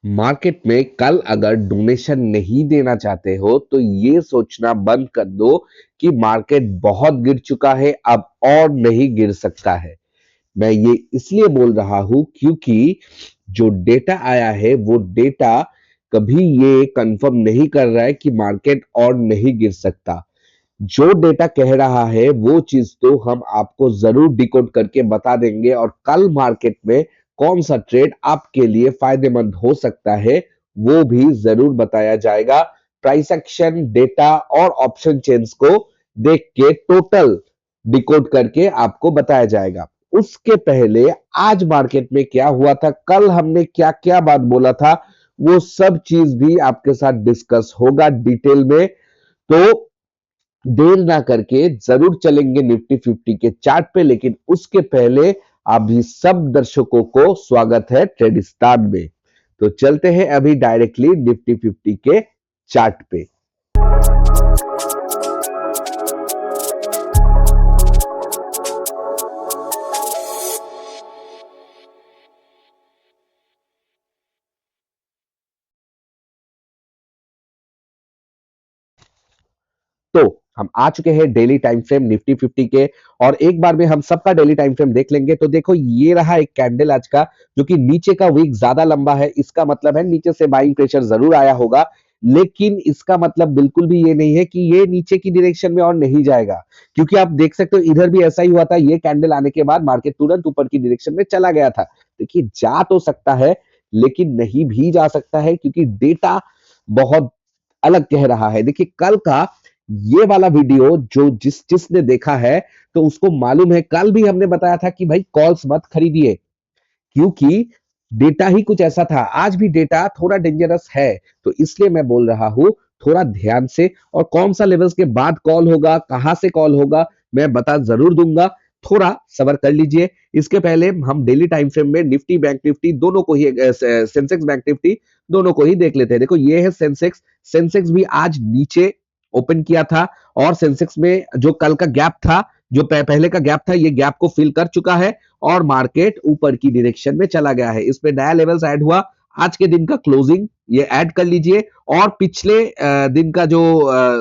Market में कल अगर डोनेशन नहीं देना चाहते हो तो ये सोचना बंद कर दो कि मार्केट बहुत गिर चुका है, अब और नहीं गिर सकता है। मैं ये इसलिए बोल रहा हूं क्योंकि जो डेटा आया है वो डेटा कभी ये कंफर्म नहीं कर रहा है कि मार्केट और नहीं गिर सकता। जो डेटा कह रहा है वो चीज तो हम आपको जरूर डिकोड करके बता देंगे, और कल मार्केट में कौन सा ट्रेड आपके लिए फायदेमंद हो सकता है वो भी जरूर बताया जाएगा। प्राइस एक्शन डेटा और ऑप्शन चेन्स को देख के टोटल डिकोड करके आपको बताया जाएगा। उसके पहले आज मार्केट में क्या हुआ था, कल हमने क्या क्या बात बोला था, वो सब चीज भी आपके साथ डिस्कस होगा डिटेल में। तो देर ना करके जरूर चलेंगे निफ्टी 50 के चार्ट पे, लेकिन उसके पहले अभी सब दर्शकों को स्वागत है ट्रेडिस्तान में। तो चलते हैं अभी डायरेक्टली निफ्टी 50 के चार्ट पे। तो हम आ चुके हैं डेली टाइम फ्रेम निफ्टी 50 के, और एक बार में हम सबका डेली टाइम फ्रेम देख लेंगे। तो देखो ये रहा एक कैंडल आज का, जो कि नीचे का वीक ज्यादा लंबा है। इसका मतलब है नीचे से बाइंग प्रेशर जरूर आया होगा, लेकिन इसका मतलब बिल्कुल भी ये नहीं है कि ये नीचे की डायरेक्शन में और नहीं जाएगा, क्योंकि आप देख सकते हो इधर भी ऐसा ही हुआ था। ये कैंडल आने के बाद मार्केट तुरंत ऊपर की डायरेक्शन में चला गया था। देखिए जा तो सकता है लेकिन नहीं भी जा सकता है, क्योंकि डेटा बहुत अलग कह रहा है। देखिए कल का ये वाला वीडियो जो जिसने देखा है तो उसको मालूम है, कल भी हमने बताया था कि भाई कॉल्स मत खरीदिए, क्योंकि डेटा ही कुछ ऐसा था। आज भी डेटा थोड़ा डेंजरस है, तो इसलिए मैं बोल रहा हूं थोड़ा ध्यान से, और कौन सा लेवल्स के बाद कॉल होगा, कहां से कॉल होगा, मैं बता जरूर दूंगा। थोड़ा सबर कर लीजिए। इसके पहले हम डेली टाइम फ्रेम में निफ्टी बैंक निफ्टी दोनों को ही, सेंसेक्स बैंक निफ्टी दोनों को ही देख लेते हैं। देखो ये है सेंसेक्स। सेंसेक्स भी आज नीचे ओपन किया था, और सेंसेक्स में जो कल का गैप था, जो पहले का गैप था, ये गैप को फिल कर चुका है और मार्केट ऊपर की डायरेक्शन में चला गया है। इसमें नया लेवल्स ऐड हुआ। आज के दिन का क्लोजिंग ये ऐड कर लीजिए, और पिछले दिन का जो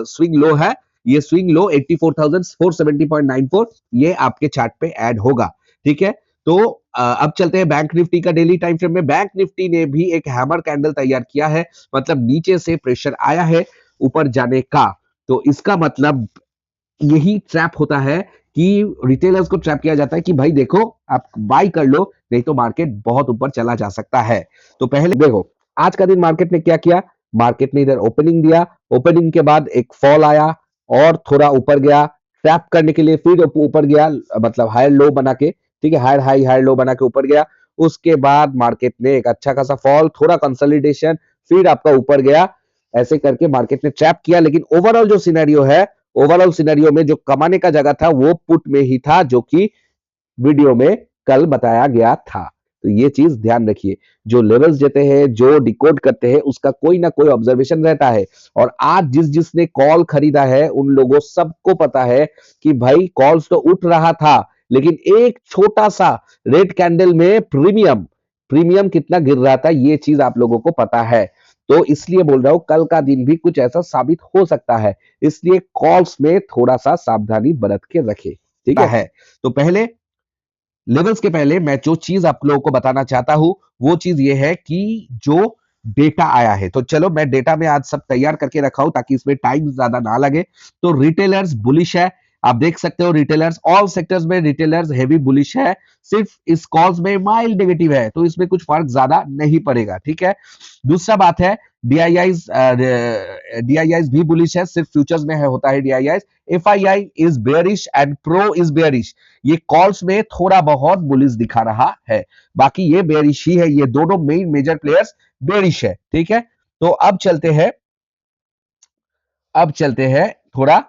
स्विंग लो है, ये स्विंग लो 84,470.94, ये आपके चार्ट पे ऐड होगा। ठीक है, तो अब चलते हैं बैंक निफ्टी का डेली टाइम फ्रेम में। बैंक निफ्टी ने भी एक हैमर कैंडल तैयार किया है, मतलब नीचे से प्रेशर आया है ऊपर जाने का। तो इसका मतलब यही ट्रैप होता है कि रिटेलर्स को ट्रैप किया जाता है कि भाई देखो आप बाई कर लो, नहीं तो मार्केट बहुत ऊपर चला जा सकता है। तो पहले देखो आज का दिन मार्केट ने क्या किया। मार्केट ने इधर ओपनिंग दिया, ओपनिंग के बाद एक फॉल आया और थोड़ा ऊपर गया, ट्रैप करने के लिए फिर ऊपर गया, मतलब हायर लो बना के, ठीक है, हायर हाई हायर लो बना के ऊपर गया। उसके बाद मार्केट ने एक अच्छा खासा फॉल, थोड़ा कंसोलिडेशन, फिर आपका ऊपर गया। ऐसे करके मार्केट ने ट्रैप किया, लेकिन ओवरऑल जो सिनेरियो है, ओवरऑल सिनेरियो में जो कमाने का जगह था वो पुट में ही था, जो कि वीडियो में कल बताया गया था। तो ये चीज ध्यान रखिए, जो लेवल्स देते हैं, जो डिकोड करते हैं, उसका कोई ना कोई ऑब्जर्वेशन रहता है। और आज जिसने कॉल खरीदा है उन लोगों सबको पता है कि भाई कॉल्स तो उठ रहा था, लेकिन एक छोटा सा रेड कैंडल में प्रीमियम प्रीमियम कितना गिर रहा था, ये चीज आप लोगों को पता है। तो इसलिए बोल रहा हूं कल का दिन भी कुछ ऐसा साबित हो सकता है, इसलिए कॉल्स में थोड़ा सा सावधानी बरत के रखे। ठीक है, तो पहले लेवल्स के पहले मैं जो चीज आप लोगों को बताना चाहता हूं वो चीज ये है कि जो डेटा आया है, तो चलो मैं डेटा में आज सब तैयार करके रखा हूं ताकि इसमें टाइम ज्यादा ना लगे। तो रिटेलर्स बुलिश है, आप देख सकते हो रिटेलर्स ऑल सेक्टर्स में रिटेलर्स हेवी बुलिश है। सिर्फ इस कॉल्स में माइल्ड नेगेटिव है, तो इसमें कुछ फर्क ज्यादा नहीं पड़ेगा। ठीक है, दूसरा बात है डीआईआईज, डीआईआईज भी बुलिश है, सिर्फ फ्यूचर्स में है होता है DIIs. FII is bearish and pro is bearish, ये कॉल्स में थोड़ा बहुत बुलिश दिखा रहा है, बाकी ये बेयरिश ही है। ये दोनों मेन मेजर प्लेयर्स बेयरिश है। ठीक है, तो अब चलते हैं थोड़ा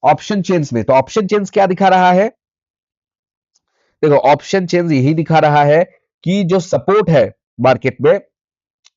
ऑप्शन चेन्स में। तो ऑप्शन चेन्स क्या दिखा रहा है, देखो ऑप्शन चेन्स यही दिखा रहा है कि जो सपोर्ट है मार्केट में,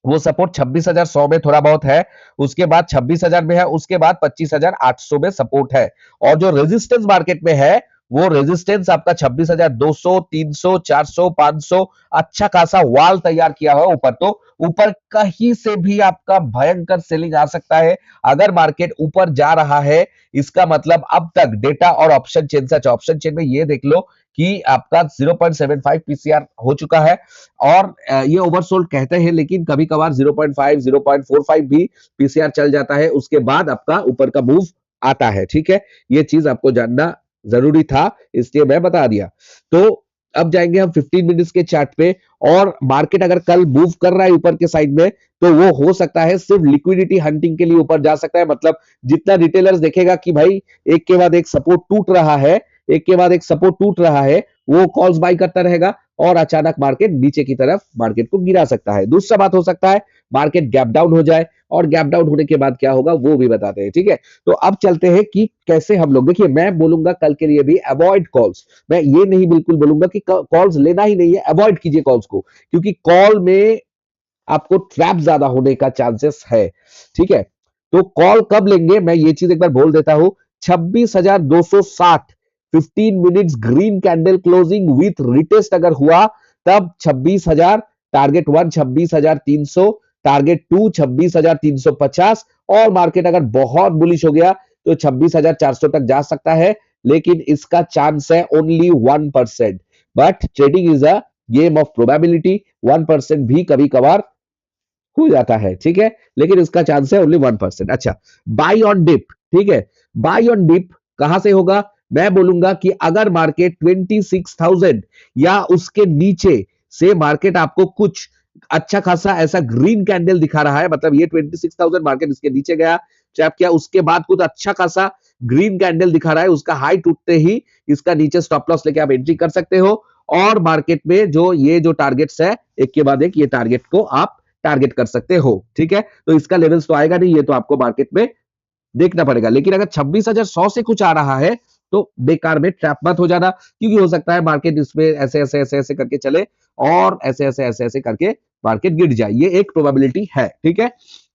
वो सपोर्ट 26,100 में थोड़ा बहुत है, उसके बाद 26,000 में है, उसके बाद 25,800 में सपोर्ट है, और जो रेजिस्टेंस मार्केट में है वो रेजिस्टेंस आपका 26,200, 300, 400, 500 अच्छा खासा वॉल तैयार किया हुआ ऊपर। तो ऊपर कहीं से भी आपका भयंकर सेलिंग आ सकता है। अगर मार्केट ऊपर जा रहा है, इसका मतलब अब तक डेटा और ऑप्शन चेन, सच ऑप्शन चेन में ये देख लो कि आपका 0.75 पीसीआर हो चुका है और ये ओवरसोल्ड कहते हैं, लेकिन कभी कभार 0.5 0.45 भी पीसीआर चल जाता है, उसके बाद आपका ऊपर का मूव आता है। ठीक है, ये चीज आपको जानना जरूरी था, इसलिए मैं बता दिया। तो अब जाएंगे हम 15 मिनट्स के चार्ट पे, और मार्केट अगर कल मूव कर रहा है ऊपर के साइड में, तो वो हो सकता है सिर्फ लिक्विडिटी हंटिंग के लिए ऊपर जा सकता है। मतलब जितना रिटेलर्स देखेगा कि भाई एक के बाद एक सपोर्ट टूट रहा है, एक के बाद एक सपोर्ट टूट रहा है, वो कॉल्स बाय करता रहेगा और अचानक मार्केट नीचे की तरफ मार्केट को गिरा सकता है। दूसरा बात हो सकता है मार्केट गैप डाउन हो जाए, और गैप डाउन होने के बाद क्या होगा वो भी बताते हैं। ठीक है, तो अब चलते हैं कि कैसे हम लोग, देखिए मैं बोलूंगा कल के लिए भी अवॉइड कॉल्स। मैं ये नहीं बिल्कुल बोलूंगा कि कॉल्स लेना ही नहीं है, अवॉइड कीजिए कॉल्स को, क्योंकि कॉल में आपको ट्रैप ज्यादा होने का चांसेस है। ठीक है, तो कॉल कब लेंगे मैं ये चीज एक बार बोल देता हूं। 26,260 15 minutes green candle closing with retest अगर हुआ, तब 26,000 टारगेट 1 26,300, टारगेट 2 26,350, और मार्केट अगर बहुत बुलिश हो गया तो 26,400 तक जा सकता है, लेकिन इसका चांस है only 1%। But trading is a game of probability, 1% भी कभी कभार हो जाता है। ठीक है, लेकिन इसका चांस है ओनली 1%। अच्छा, बाई ऑन डिप। ठीक है, बाई ऑन डिप कहां से होगा, मैं बोलूंगा कि अगर मार्केट 26,000 या उसके नीचे से मार्केट आपको कुछ अच्छा खासा ऐसा ग्रीन कैंडल दिखा रहा है, मतलब ये 26,000 मार्केट इसके नीचे गया, ट्रैप किया, उसके बाद कुछ अच्छा खासा ग्रीन कैंडल दिखा रहा है, उसका हाई टूटते ही इसका नीचे स्टॉप लॉस लेके आप एंट्री कर सकते हो, और मार्केट में जो ये जो टारगेट्स है एक के बाद एक, ये टारगेट को आप टारगेट कर सकते हो। ठीक है, तो इसका लेवल्स तो आएगा नहीं, ये तो आपको मार्केट में देखना पड़ेगा। लेकिन अगर 26,100 से कुछ आ रहा है तो बेकार में ट्रैप मत हो जाना, क्योंकि हो सकता है मार्केट इसमें ऐसे ऐसे ऐसे ऐसे करके चले और ऐसे ऐसे ऐसे ऐसे करके मार्केट गिर जाए, ये एक प्रोबेबिलिटी है। ठीक है,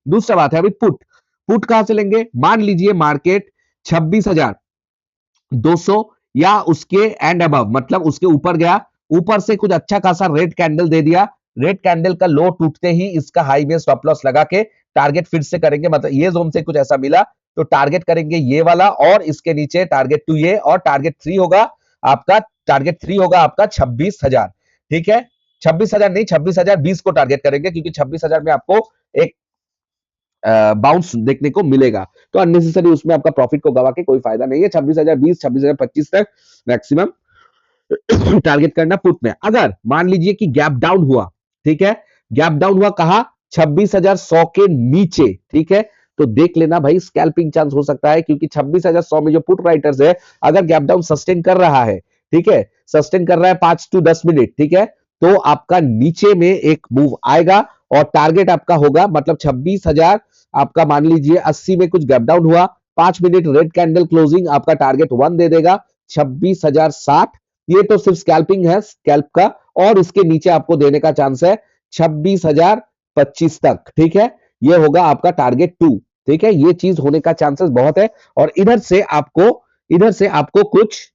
दूसरा बात है अभी पुट। पुट कहां से लेंगे, मान लीजिए मार्केट 26,200 या उसके एंड अबव, मतलब उसके ऊपर गया, ऊपर से कुछ अच्छा खासा रेड कैंडल दे दिया, रेड कैंडल का लो टूटते ही इसका हाई में स्टॉप लॉस लगा के टारगेट फिर से करेंगे, मतलब ये जोन से कुछ ऐसा मिला तो टारगेट करेंगे ये वाला, और इसके नीचे टारगेट 2 ये, और टारगेट 3 होगा आपका, टारगेट 3 होगा आपका 26,000। ठीक है, 26,000 नहीं, 26,020 को टारगेट करेंगे, क्योंकि 26,000 में आपको एक बाउंस देखने को मिलेगा, तो अननेसेसरी उसमें आपका प्रॉफिट को गवा के कोई फायदा नहीं है। 26,020 26,025 तक मैक्सिमम टारगेट करना पुट में। अगर मान लीजिए कि गैप डाउन हुआ, ठीक है, गैप डाउन हुआ कहा, 26,100 के नीचे, ठीक है, तो देख लेना भाई स्कैल्पिंग चांस हो सकता है, क्योंकि 26,100 में जो पुट राइटर्स है, अगर गैप डाउन सस्टेन कर रहा है, ठीक है, सस्टेन कर रहा है 5 to 10 मिनट, ठीक है, तो आपका नीचे में एक मूव आएगा और टारगेट आपका होगा, मतलब 26,000 आपका, मान लीजिए 80 में कुछ गैप डाउन हुआ, 5 मिनट रेड कैंडल क्लोजिंग, आपका टारगेट 1 दे देगा 26,060। ये तो सिर्फ स्कैल्पिंग है, स्कैल्प का, और इसके नीचे आपको देने का चांस है 26,025 तक। ठीक है, ये होगा आपका टारगेट 2। ठीक है, ये चीज होने का चांसेस बहुत है, और इधर से आपको कुछ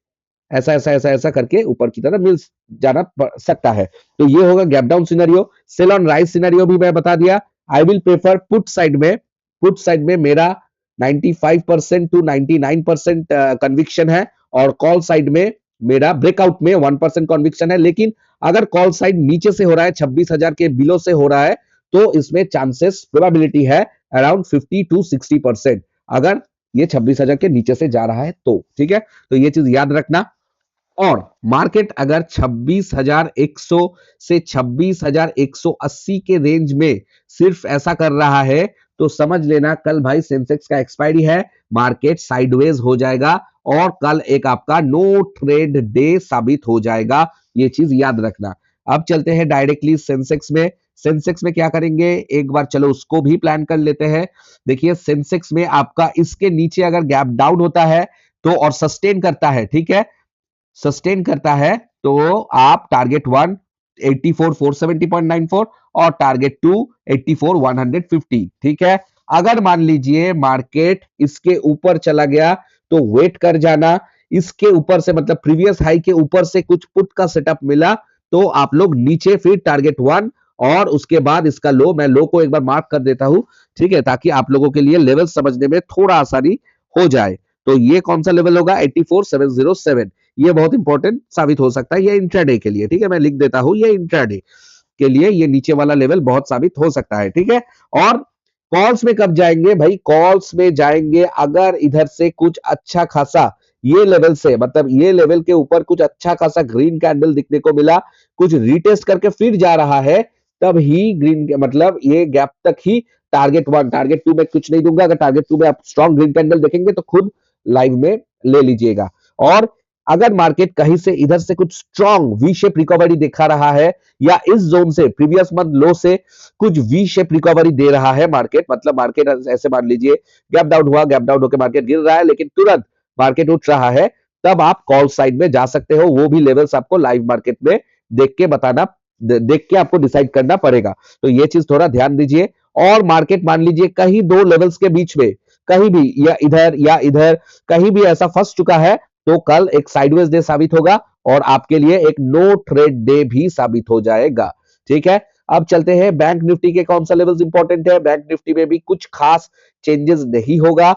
ऐसा ऐसा ऐसा ऐसा करके ऊपर की तरफ मिल जाना सकता है। तो ये होगा gap down scenario. Sell on rise scenario भी मैं बता दिया। I will prefer put side में मेरा 95% to 99% कन्विक्शन है, और कॉल साइड में मेरा ब्रेकआउट में 1% कन्विक्शन है। लेकिन अगर कॉल साइड नीचे से हो रहा है, 26,000 के बिलो से हो रहा है, तो इसमें चांसेस प्रोबेबिलिटी है अराउंड 50 to 60%, अगर ये 26,000 के नीचे से जा रहा है तो। ठीक है, तो ये चीज याद रखना। और मार्केट अगर 26,100 से 26,180 के रेंज में सिर्फ ऐसा कर रहा है, तो समझ लेना कल भाई सेंसेक्स का एक्सपायरी है, मार्केट साइडवेज हो जाएगा, और कल एक आपका नो ट्रेड डे साबित हो जाएगा, ये चीज याद रखना। अब चलते हैं डायरेक्टली सेंसेक्स में। सेंसेक्स में क्या करेंगे एक बार चलो उसको भी प्लान कर लेते हैं। देखिए सेंसेक्स में आपका इसके नीचे अगर गैप डाउन होता है तो, और सस्टेन करता है, ठीक है, सस्टेन करता है, तो आप टारगेट 1 84,470.94 और टारगेट 2 84,150। ठीक है, अगर मान लीजिए मार्केट इसके ऊपर चला गया तो वेट कर जाना, इसके ऊपर से मतलब प्रीवियस हाई के ऊपर से कुछ पुट का सेटअप मिला तो आप लोग नीचे फिर टारगेट 1 और उसके बाद इसका लो, मैं लो को एक बार मार्क कर देता हूं, ठीक है, ताकि आप लोगों के लिए लेवल समझने में थोड़ा आसानी हो जाए। तो ये कौन सा लेवल होगा? 84707। ये बहुत इंपॉर्टेंट साबित हो सकता है ये इंट्राडे के लिए, ठीक है, मैं लिख देता हूं ये इंट्राडे के लिए ये नीचे वाला लेवल बहुत साबित हो सकता है, ठीक है। और कॉल्स में कब जाएंगे भाई? कॉल्स में जाएंगे अगर इधर से कुछ अच्छा खासा ये लेवल से मतलब ये लेवल के ऊपर कुछ अच्छा खासा ग्रीन कैंडल दिखने को मिला, कुछ रीटेस्ट करके फिर जा रहा है, तब ही ग्रीन मतलब ये गैप तक ही टारगेट 1, टारगेट 2 में कुछ नहीं दूंगा। अगर टारगेट 2 में आप स्ट्रॉन्ग ग्रीन कैंडल देखेंगे तो खुद लाइव में ले लीजिएगा। और अगर मार्केट कहीं से इधर से कुछ स्ट्रॉन्ग वी शेप रिकवरी दिखा रहा है या इस जोन से प्रीवियस मंथ लो से कुछ वी शेप रिकवरी दे रहा है मार्केट, मतलब मार्केट ऐसे मान लीजिए गैप डाउन हुआ, गैप डाउन होकर मार्केट गिर रहा है लेकिन तुरंत मार्केट उठ रहा है, तब आप कॉल साइड में जा सकते हो। वो भी लेवल्स आपको लाइव मार्केट में देख के बताना, देख के आपको डिसाइड करना पड़ेगा। तो ये चीज थोड़ा ध्यान दीजिए। और मार्केट मान लीजिए कहीं दो लेवल्स के बीच में कहीं भी या इधर कहीं भी ऐसा फंस चुका है तो कल एक साइडवेज डे साबित होगा और आपके लिए एक नो ट्रेड डे भी साबित हो जाएगा, ठीक है। अब चलते हैं बैंक निफ्टी के कौन सा लेवल्स इंपॉर्टेंट है। बैंक निफ्टी में भी कुछ खास चेंजेस नहीं होगा।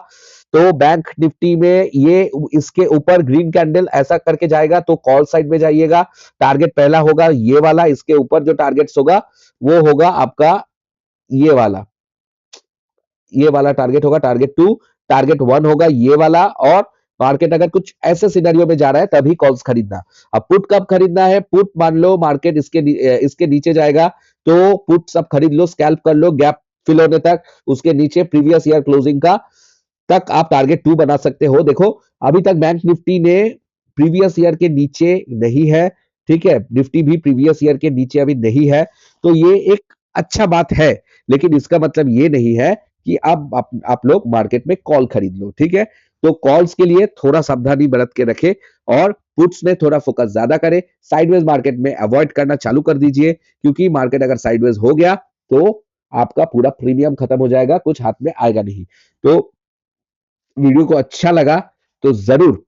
तो बैंक निफ्टी में ये इसके ऊपर ग्रीन कैंडल ऐसा करके जाएगा तो कॉल साइड में जाइएगा। टारगेट पहला होगा ये वाला, इसके ऊपर जो टारगेट्स होगा वो होगा आपका ये वाला टारगेट होगा टारगेट 2, टारगेट 1 होगा ये वाला। और मार्केट अगर कुछ ऐसे सिनेरियो में जा रहा है तभी कॉल्स खरीदना। अब पुट कब खरीदना है? पुट मान लो मार्केट इसके नीचे जाएगा तो पुट सब खरीद लो, स्कैल्प कर लो गैप फिल होने तक, उसके नीचे प्रीवियस ईयर क्लोजिंग का तक आप टारगेट 2 बना सकते हो। देखो अभी तक बैंक निफ्टी ने प्रीवियस ईयर के नीचे नहीं है, ठीक है, निफ्टी भी प्रीवियस ईयर के नीचे अभी नहीं है, तो ये एक अच्छा बात है। लेकिन इसका मतलब ये नहीं है कि अब आप लोग मार्केट में कॉल खरीद लो, ठीक है। तो कॉल्स के लिए थोड़ा सावधानी बरत के रखे और पुट्स में थोड़ा फोकस ज्यादा करें। साइडवेज मार्केट में अवॉइड करना चालू कर दीजिए, क्योंकि मार्केट अगर साइडवेज हो गया तो आपका पूरा प्रीमियम खत्म हो जाएगा, कुछ हाथ में आएगा नहीं। तो वीडियो को अच्छा लगा तो जरूर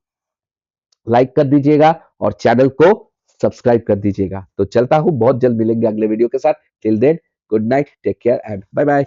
लाइक कर दीजिएगा और चैनल को सब्सक्राइब कर दीजिएगा। तो चलता हूं, बहुत जल्द मिलेंगे अगले वीडियो के साथ। Till then good night, take care and bye bye.